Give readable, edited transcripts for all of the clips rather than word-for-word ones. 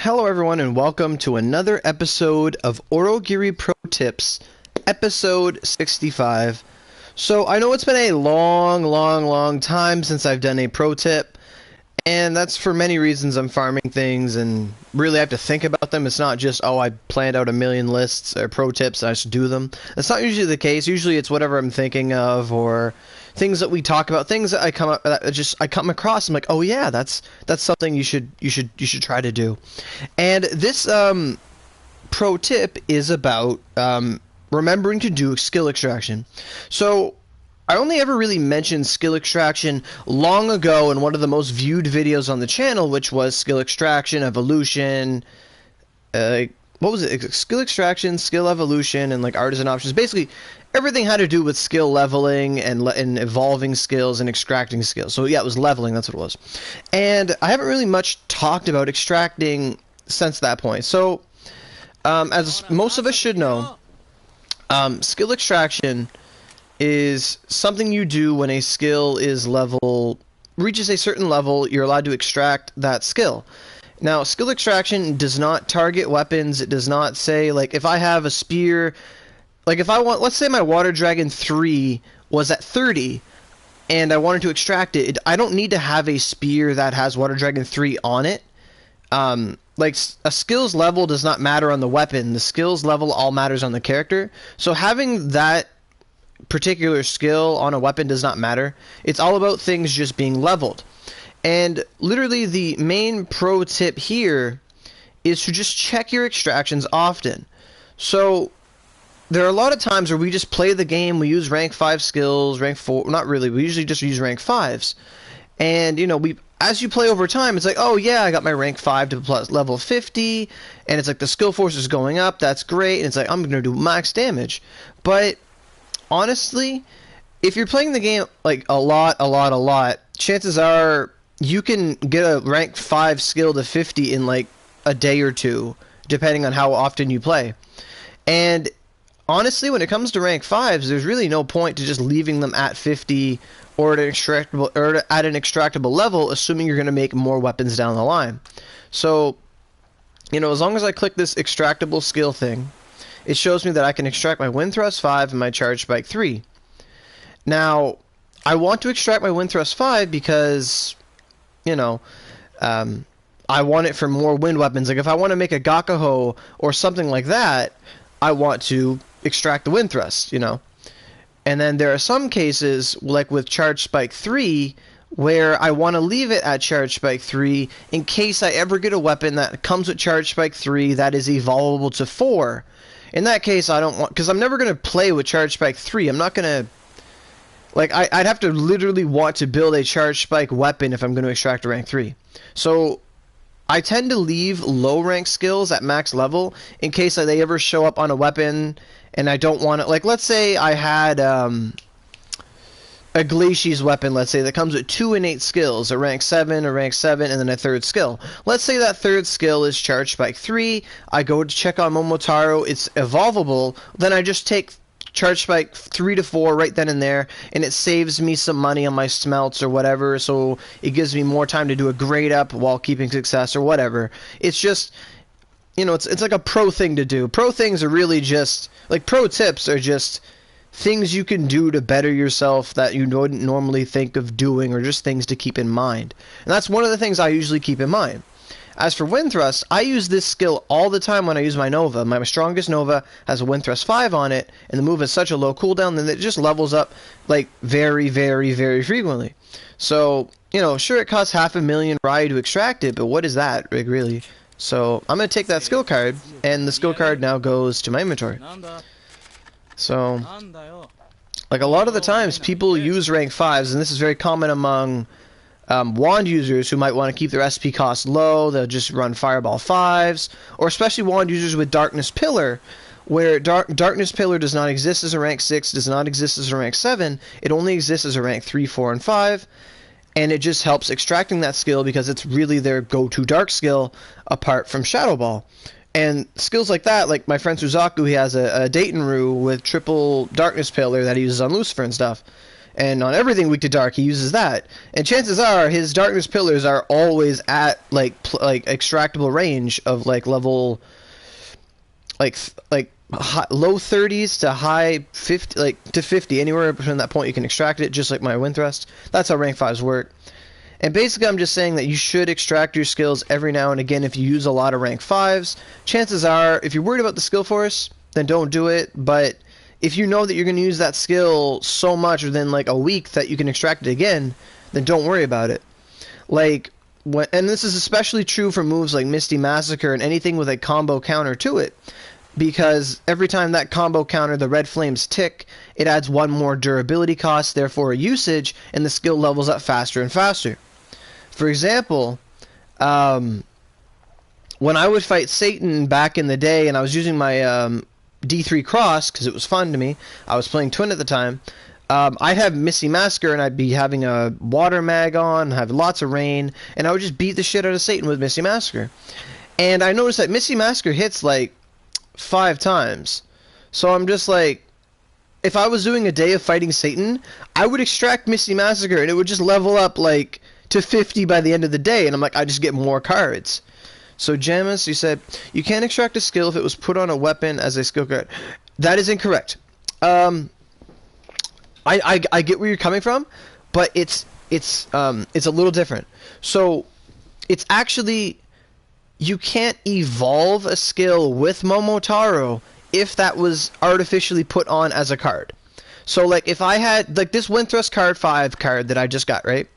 Hello everyone and welcome to another episode of Aurogiri Protips, episode 65. So I know it's been a long time since I've done a pro tip, and that's for many reasons. I'm farming things and really have to think about them. It's not just, oh, I planned out a million lists or pro tips and I should do them. That's not usually the case. Usually it's whatever I'm thinking of or things that we talk about, things that I come across. I'm like, oh yeah, that's something you should try to do. And this pro tip is about remembering to do skill extraction. So I only ever really mentioned skill extraction long ago in one of the most viewed videos on the channel, which was skill extraction, evolution, what was it? Skill extraction, skill evolution, and like artisan options. Basically, everything had to do with skill leveling and evolving skills and extracting skills. So yeah, it was leveling. That's what it was. And I haven't really much talked about extracting since that point. So as most of us should know, skill extraction is something you do when a skill reaches a certain level. You're allowed to extract that skill. Now, skill extraction does not target weapons. It does not say, like, if I have a spear, like if I want, let's say my Water Dragon 3 was at 30 and I wanted to extract it, I don't need to have a spear that has Water Dragon 3 on it. Like, a skills level does not matter on the weapon. The skills level all matters on the character. So having that particular skill on a weapon does not matter. It's all about things just being leveled. And literally the main pro tip here is to just check your extractions often. So there are a lot of times where we just play the game, we use rank 5 skills, rank 4, not really, we usually just use rank 5s. And, you know, as you play over time, it's like, oh yeah, I got my rank 5 to plus level 50, and it's like the skill force is going up, that's great, and it's like, I'm going to do max damage. But honestly, if you're playing the game like a lot, chances are you can get a rank 5 skill to 50 in like a day or two, depending on how often you play. And honestly, when it comes to rank 5s, there's really no point to just leaving them at 50 or at an extractable level, assuming you're going to make more weapons down the line. So, you know, as long as I click this extractable skill thing, it shows me that I can extract my Wind Thrust 5 and my Charge Spike 3. Now, I want to extract my Wind Thrust 5 because, you know, I want it for more wind weapons. Like, if I want to make a Gakaho or something like that, I want to extract the Wind Thrust, you know. And then there are some cases, like with Charge Spike 3, where I want to leave it at Charge Spike 3 in case I ever get a weapon that comes with Charge Spike 3 that is evolvable to 4. In that case, I don't want, because I'm never going to play with Charge Spike 3. I'm not going to, like, I'd have to literally want to build a Charge Spike weapon if I'm going to extract a rank 3. So I tend to leave low rank skills at max level in case they ever show up on a weapon and I don't want it. Like, let's say I had a Glacier's weapon, let's say, that comes with 2 and 8 skills, a rank 7, and then a third skill. Let's say that third skill is Charge Spike 3, I go to check on Momotaro, it's evolvable, then I just take Charge Spike 3 to 4 right then and there, and it saves me some money on my smelts or whatever, so it gives me more time to do a grade up while keeping success or whatever. It's just, you know, it's like a pro thing to do. Pro things are really just, like, pro tips are just things you can do to better yourself that you wouldn't normally think of doing, or just things to keep in mind. And that's one of the things I usually keep in mind. As for Wind Thrust, I use this skill all the time when I use my Nova. My strongest Nova has a Wind Thrust 5 on it, and the move has such a low cooldown that it just levels up, like, very frequently. So, you know, sure, it costs 500,000 Ryu to extract it, but what is that, like, really? So, I'm going to take that skill card, and the skill card now goes to my inventory. So, like, a lot of the times, people use rank 5s, and this is very common among wand users who might want to keep their SP cost low. They'll just run Fireball 5s, or especially wand users with Darkness Pillar, where Darkness Pillar does not exist as a rank 6, does not exist as a rank 7, it only exists as a rank 3, 4, and 5, and it just helps extracting that skill because it's really their go-to dark skill apart from Shadow Ball. And skills like that, like my friend Suzaku, he has a Dayton Rue with triple Darkness Pillar that he uses on Lucifer and stuff. And on everything weak to dark, he uses that. And chances are his darkness pillars are always at like extractable range of like level low 30s to high 50, like to 50, anywhere between that point you can extract it, just like my wind thrust. That's how rank 5s work. And basically I'm just saying that you should extract your skills every now and again if you use a lot of rank 5s. Chances are, if you're worried about the skill force, then don't do it. But if you know that you're going to use that skill so much within like a week that you can extract it again, then don't worry about it. Like, and this is especially true for moves like Misty Massacre and anything with a combo counter to it. Because every time that combo counter, the red flames tick, it adds one more durability cost, therefore a usage, and the skill levels up faster and faster. For example, when I would fight Satan back in the day, and I was using my D3 Cross, because it was fun to me, I was playing Twin at the time, I'd have Misty Massacre, and I'd be having a Water Mag on, have lots of rain, and I would just beat the shit out of Satan with Misty Massacre. And I noticed that Misty Massacre hits, like, 5 times. So I'm just like, if I was doing a day of fighting Satan, I would extract Misty Massacre, and it would just level up, like, to 50 by the end of the day, and I'm like, I just get more cards. So Jamis, you said, you can't extract a skill if it was put on a weapon as a skill card. That is incorrect. I get where you're coming from, but it's a little different. So it's actually, you can't evolve a skill with Momotaro if that was artificially put on as a card. So like if I had like this Wind Thrust card 5 card that I just got, right?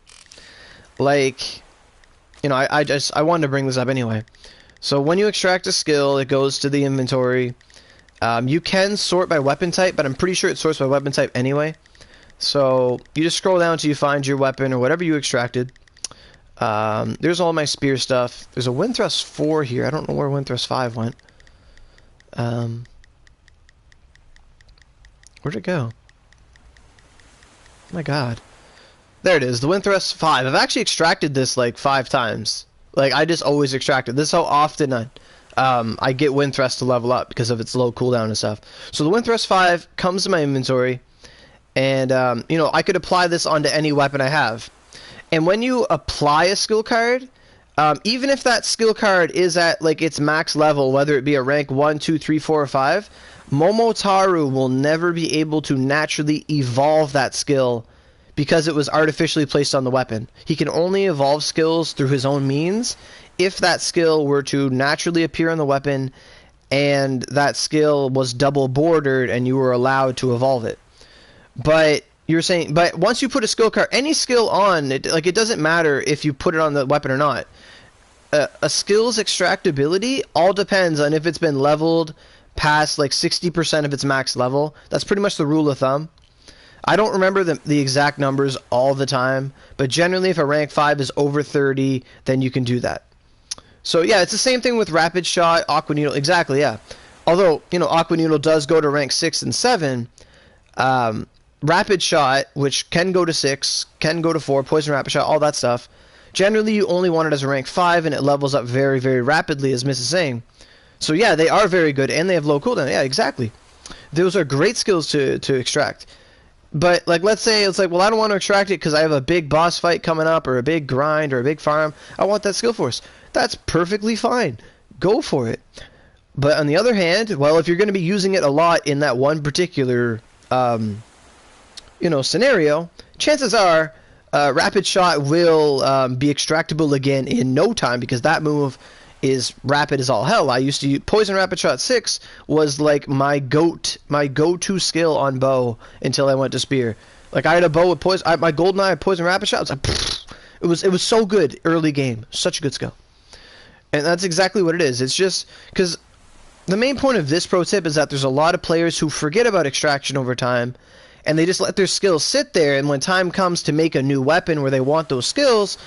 Like, you know, I wanted to bring this up anyway. So when you extract a skill, it goes to the inventory. You can sort by weapon type, but I'm pretty sure it sorts by weapon type anyway. So you just scroll down until you find your weapon or whatever you extracted. There's all my spear stuff. There's a Wind Thrust 4 here. I don't know where Wind Thrust 5 went. Where'd it go? Oh my god. There it is, the Wind Thrust 5. I've actually extracted this like 5 times. Like, I just always extract it. This is how often I get Wind Thrust to level up because of its low cooldown and stuff. So the Wind Thrust 5 comes to my inventory, and, you know, I could apply this onto any weapon I have. And when you apply a skill card, even if that skill card is at like its max level, whether it be a rank 1, 2, 3, 4, or 5, Momotaro will never be able to naturally evolve that skill because it was artificially placed on the weapon. He can only evolve skills through his own means if that skill were to naturally appear on the weapon and that skill was double bordered and you were allowed to evolve it. But you're saying, but once you put a skill card, any skill on, it doesn't matter if you put it on the weapon or not. A skill's extractability all depends on if it's been leveled past like 60% of its max level. That's pretty much the rule of thumb. I don't remember the exact numbers all the time, but generally if a rank 5 is over 30, then you can do that. So yeah, it's the same thing with Rapid Shot, Aqua Needle, exactly, yeah. Although, you know, Aqua Needle does go to rank 6 and 7, Rapid Shot, which can go to 6, can go to 4, Poison Rapid Shot, all that stuff, generally you only want it as a rank 5, and it levels up very, very rapidly, as Miss is saying. So yeah, they are very good, and they have low cooldown, yeah, exactly. Those are great skills to extract. But, like, let's say it's like, well, I don't want to extract it because I have a big boss fight coming up, or a big grind, or a big farm. I want that skill force. That's perfectly fine. Go for it. But on the other hand, well, if you're going to be using it a lot in that one particular, you know, scenario, chances are Rapid Shot will be extractable again in no time because that move is rapid as all hell. I used to use Poison Rapid Shot 6 was like my go-to skill on bow until I went to spear. Like I had a bow with poison, my Goldeneye Poison Rapid Shot was like, it was so good early game, such a good skill. And that's exactly what it is. It's just because the main point of this pro tip is that there's a lot of players who forget about extraction over time, and they just let their skills sit there, and when time comes to make a new weapon where they want those skills,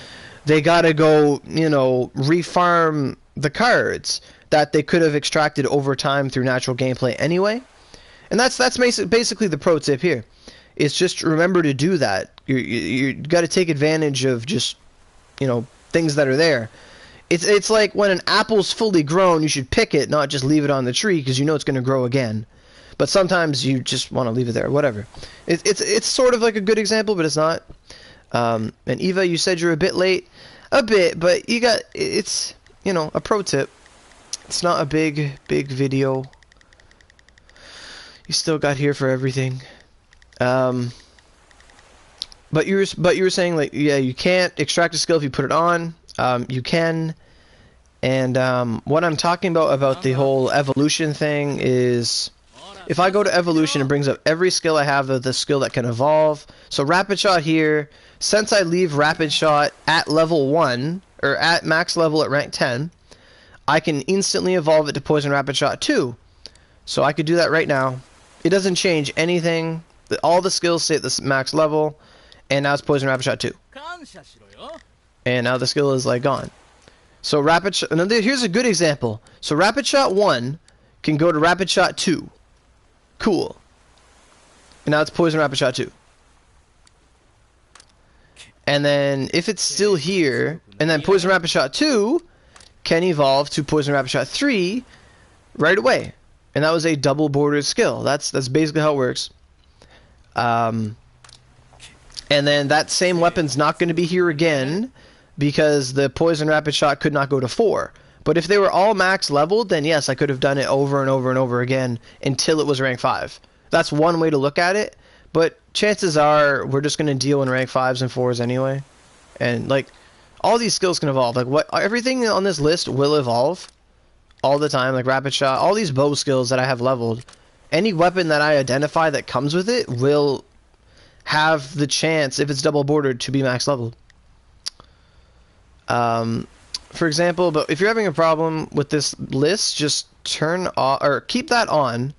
they gotta go, you know, refarm the cards that they could have extracted over time through natural gameplay anyway. And that's basically the pro tip here. It's just remember to do that. You got to take advantage of just, you know, things that are there. It's like when an apple's fully grown, you should pick it, not just leave it on the tree because you know it's going to grow again. But sometimes you just want to leave it there, whatever. It's sort of like a good example, but it's not. And Eva, you said you're a bit late. A bit, but you got, it's, you know, a pro tip. It's not a big video. You still got here for everything. But you were saying, like, yeah, you can't extract a skill if you put it on. You can. And what I'm talking about the whole evolution thing is, if I go to evolution, it brings up every skill I have of the skill that can evolve. So rapid shot here, since I leave rapid shot at level 1, or at max level at rank 10, I can instantly evolve it to poison rapid shot 2. So I could do that right now. It doesn't change anything. All the skills stay at the max level, and now it's poison rapid shot 2. And now the skill is like gone. So rapid shot, here's a good example. So rapid shot 1 can go to rapid shot 2. Cool. And now it's poison rapid shot 2. And then if it's still here, and then poison rapid shot 2 can evolve to poison rapid shot 3 right away. And that was a double bordered skill. That's basically how it works. And then that same weapon's not going to be here again because the poison rapid shot could not go to 4. But if they were all max leveled, then yes, I could have done it over and over and over again until it was rank 5. That's one way to look at it, but chances are we're just going to deal in rank 5s and 4s anyway. And like, all these skills can evolve. Like, everything on this list will evolve all the time, like rapid shot, all these bow skills that I have leveled. Any weapon that I identify that comes with it will have the chance, if it's double bordered, to be max leveled. For example, but if you're having a problem with this list, just turn off, or keep that on,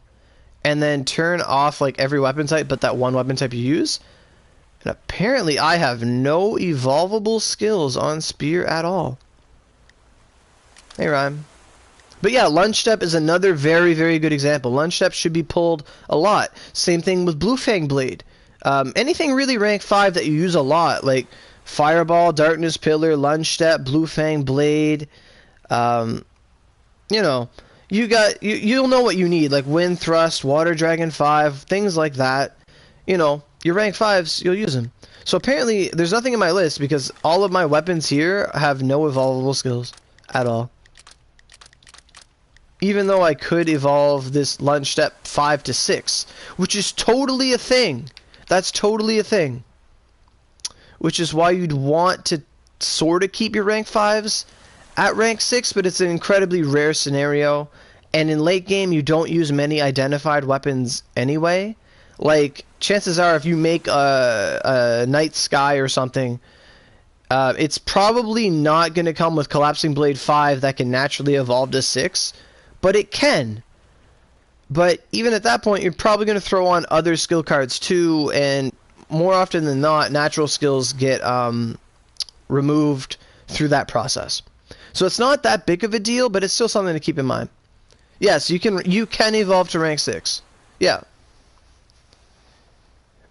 and then turn off like every weapon type but that one weapon type you use. And apparently I have no evolvable skills on Spear at all. Hey, Rhyme. But yeah, Lunge Step is another very, very good example. Lunge Step should be pulled a lot. Same thing with Blue Fang Blade. Anything really rank 5 that you use a lot, like Fireball, Darkness Pillar, Lunge Step, Blue Fang Blade. You know, you'll know what you need, like Wind Thrust, Water Dragon 5, things like that. You know, your rank 5s, you'll use them. So apparently, there's nothing in my list because all of my weapons here have no evolvable skills at all. Even though I could evolve this Lunge Step 5 to 6, which is totally a thing. That's totally a thing. Which is why you'd want to sort of keep your rank 5s at rank 6, but it's an incredibly rare scenario. And in late game, you don't use many identified weapons anyway. Like, chances are if you make a Night Sky or something, it's probably not going to come with Collapsing Blade 5 that can naturally evolve to 6. But it can. But even at that point, you're probably going to throw on other skill cards too, and more often than not, natural skills get removed through that process. So it's not that big of a deal, but it's still something to keep in mind. Yes, you can evolve to rank 6. Yeah.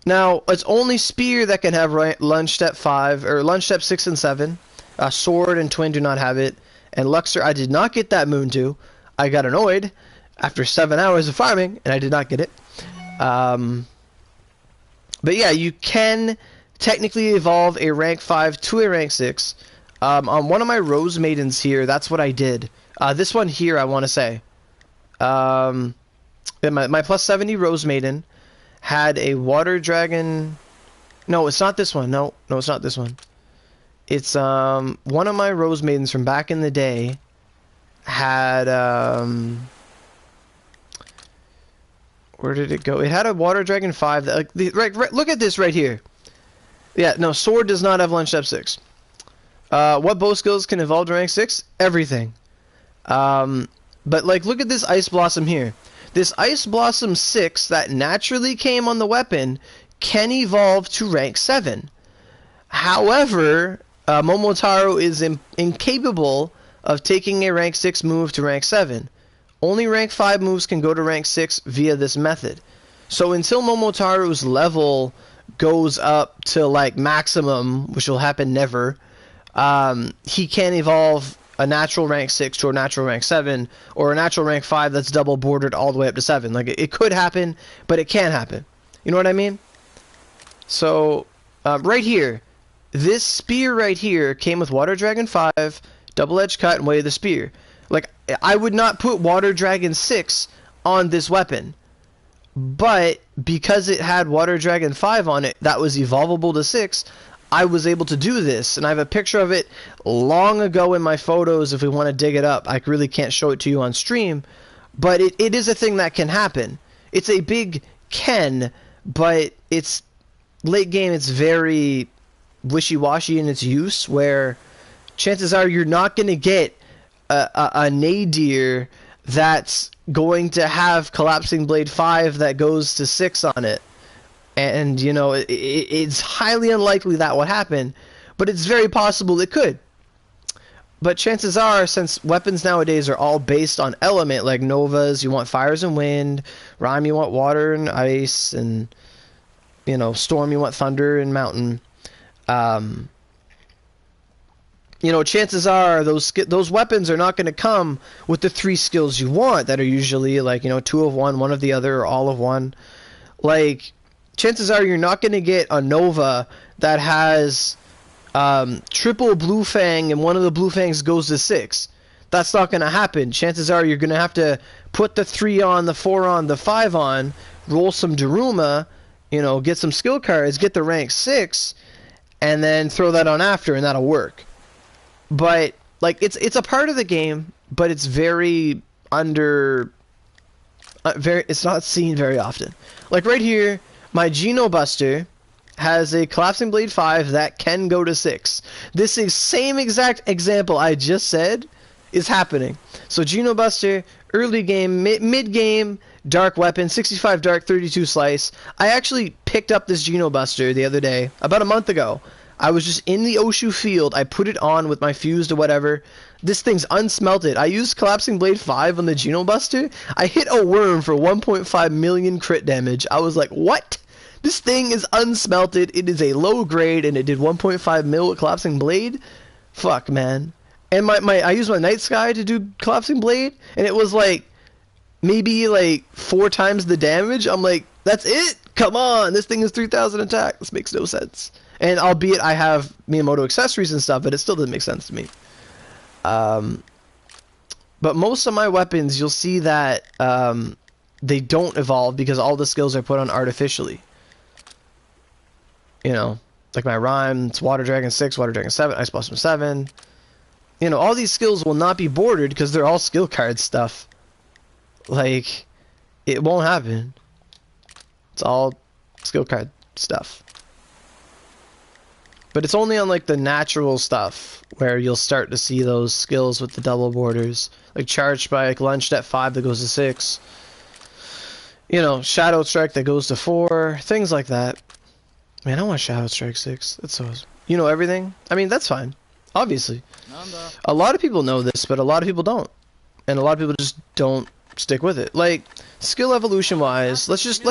Now, it's only Spear that can have Lunge Step 5, or Lunge Step 6 and 7. Sword and Twin do not have it. And Luxor, I did not get that Moon to. I got annoyed after 7 hours of farming, and I did not get it. But yeah, you can technically evolve a rank 5 to a rank 6. On one of my Rose Maidens here, that's what I did. This one here, I want to say. My plus 70 Rose Maiden had a Water Dragon... No, it's not this one. No, it's not this one. It's one of my Rose Maidens from back in the day had... where did it go? It had a Water Dragon 5. That, right, look at this right here. Yeah, no, Sword does not have Lunge Step 6. What bow skills can evolve to rank 6? Everything. But like, look at this Ice Blossom here. This Ice Blossom 6 that naturally came on the weapon can evolve to rank 7. However, Momotaro is incapable of taking a rank 6 move to rank 7. Only rank 5 moves can go to rank 6 via this method. So until Momotaro's level goes up to like maximum, which will happen never, he can't evolve a natural rank 6 to a natural rank 7, or a natural rank 5 that's double bordered all the way up to 7. Like, it could happen, but it can happen. You know what I mean? So, right here, this spear right here came with Water Dragon 5, Double Edge Cut, and Way of the Spear. Like, I would not put Water Dragon 6 on this weapon, but because it had Water Dragon 5 on it, that was evolvable to 6, I was able to do this, and I have a picture of it long ago in my photos if we want to dig it up. I really can't show it to you on stream, but it is a thing that can happen. It's a big can, but it's late game, it's very wishy-washy in its use, where chances are you're not going to get a nadir that's going to have Collapsing Blade 5 that goes to 6 on it. And, you know, it's highly unlikely that would happen, but it's very possible it could. But chances are, since weapons nowadays are all based on element, like Novas, you want fires and wind, Rhyme, you want water and ice, and, you know, Storm, you want thunder and mountain. You know, chances are those weapons are not going to come with the 3 skills you want that are usually, like, you know, 2 of one of the other, or all of one. Like, chances are you're not going to get a Nova that has triple Blue Fang and one of the Blue Fangs goes to 6. That's not going to happen. Chances are you're going to have to put the 3 on, the 4 on, the 5 on, roll some Daruma, you know, get some skill cards, get the rank 6, and then throw that on after, and that'll work. But, like, it's a part of the game, but it's very it's not seen very often. Like, right here, my Geno Buster has a Collapsing Blade 5 that can go to 6. This is same exact example I just said is happening. So Geno Buster, early game, mid game, dark weapon, 65 dark, 32 slice. I actually picked up this Geno Buster the other day, about a month ago. I was just in the Oshu field. I put it on with my fused or whatever. This thing's unsmelted. I used Collapsing Blade 5 on the Geno Buster. I hit a worm for 1.5 million crit damage. I was like, what? This thing is unsmelted. It is a low grade, and it did 1.5 mil with Collapsing Blade. Fuck, man. And I used my Night Sky to do Collapsing Blade, and it was like maybe like 4 times the damage. I'm like, that's it? Come on, this thing is 3,000 attack. This makes no sense. And albeit I have Miyamoto accessories and stuff, but it still doesn't make sense to me. But most of my weapons, you'll see that they don't evolve because all the skills are put on artificially. You know, like my Rhyme, it's Water Dragon 6, Water Dragon 7, Ice Blossom 7. You know, all these skills will not be bordered because they're all skill card stuff. Like, it won't happen. It's all skill card stuff. But it's only on, like, the natural stuff where you'll start to see those skills with the double borders. Like Charge Spike, Lunge at 5 that goes to 6. You know, Shadow Strike that goes to 4. Things like that. Man, I want Shadow Strike 6. That's so awesome. You know everything? I mean, that's fine. Obviously. A lot of people know this, but a lot of people don't. And a lot of people just don't stick with it. Like, skill evolution wise, let's just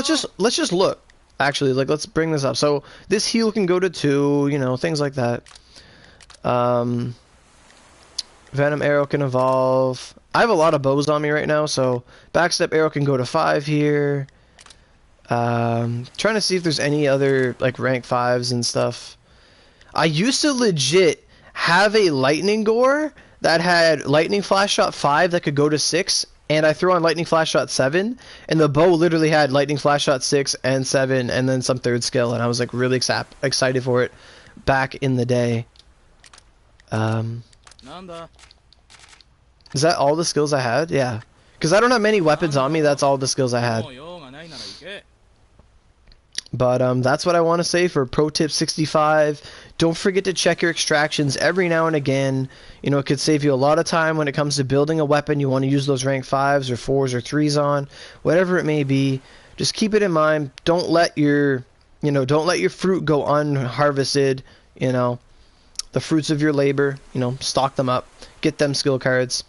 look. Actually, like, let's bring this up. So this heal can go to 2, you know, things like that. Venom Arrow can evolve. I have a lot of bows on me right now, so Backstep Arrow can go to 5 here. Trying to see if there's any other, like, rank 5s and stuff. I used to legit have a Lightning Gore that had Lightning Flash Shot 5 that could go to 6. And I threw on Lightning Flash Shot 7, and the bow literally had Lightning Flash Shot 6 and 7, and then some 3rd skill, and I was like really excited for it back in the day. Is that all the skills I had? Yeah. Because I don't have many weapons on me, that's all the skills I had. But that's what I want to say for Pro Tip 65. Don't forget to check your extractions every now and again. You know, it could save you a lot of time when it comes to building a weapon you want to use those rank 5s or 4s or 3s on, whatever it may be. Just keep it in mind. Don't let your fruit go unharvested. You know, the fruits of your labor, you know, stock them up, get them skill cards.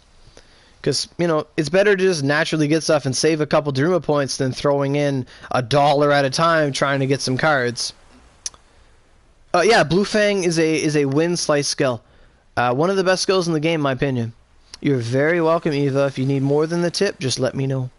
Because, you know, it's better to just naturally get stuff and save a couple Daruma points than throwing in $1 at a time trying to get some cards. Yeah, Blue Fang is a wind slice skill. One of the best skills in the game, in my opinion. You're very welcome, Eva. If you need more than the tip, just let me know.